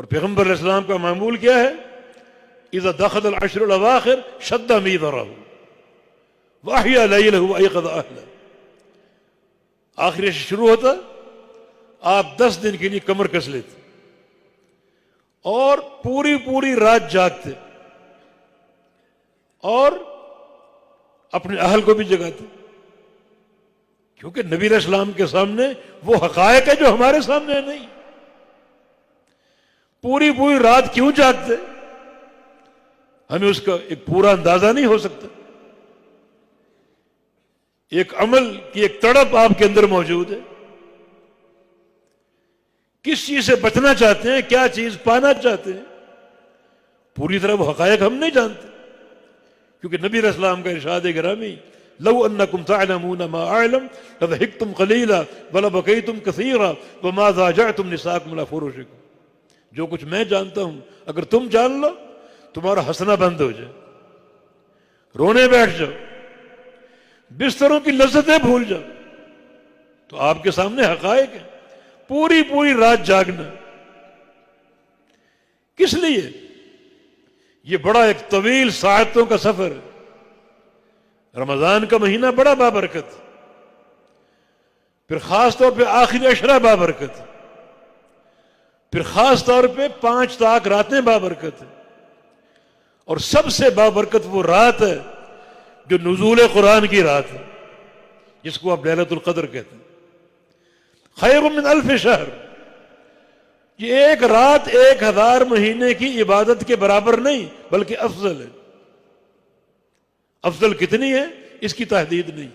اور پیغمبر علیہ السلام کا معمول کیا ہے؟ اذا دخل العشر الاواخر شد میذرہ واحیا لیلہ وایقظ اہلہ. آخری عشر شروع ہوتا آپ 10 دن کے لیے کمر کس لیتے اور پوری رات جاگتے اور اپنے اہل کو بھی جگاتے، کیونکہ نبی علیہ السلام کے سامنے وہ حقائق ہے جو ہمارے سامنے نہیں. پوری رات کیوں جاگتے ہمیں اس کا ایک پورا اندازہ نہیں ہو سکتا. ایک عمل کی ایک تڑپ آپ کے اندر موجود ہے. کس چیز سے بچنا چاہتے ہیں، کیا چیز پانا چاہتے ہیں، پوری طرح وہ حقائق ہم نہیں جانتے. کیونکہ نبی علیہ السلام کا ارشاد گرامی لو انکم تعلمون ما اعلم لضحکتم قلیلا ولبکیتم کثیرا وما ضاجعتم نساءکم علی فرشکم. جو کچھ میں جانتا ہوں اگر تم جان لو تمہارا ہنسنا بند ہو جائے، رونے بیٹھ جاؤ، بستروں کی لذتیں بھول جاؤ. تو آپ کے سامنے حقائق ہیں. پوری رات جاگنا کس لیے؟ یہ بڑا ایک طویل ساعتوں کا سفر ہے. رمضان کا مہینہ بڑا بابرکت، پھر خاص طور پہ آخری عشرہ بابرکت، پھر خاص طور پہ 5 طاق راتیں بابرکت ہیں. اور سب سے بابرکت وہ رات ہے جو نزول قرآن کی رات ہے، جس کو آپ لیلۃ القدر کہتے ہیں. خیر من 1000 شہر. یہ ایک رات 1000 مہینے کی عبادت کے برابر نہیں بلکہ افضل ہے. افضل کتنی ہے اس کی تحدید نہیں.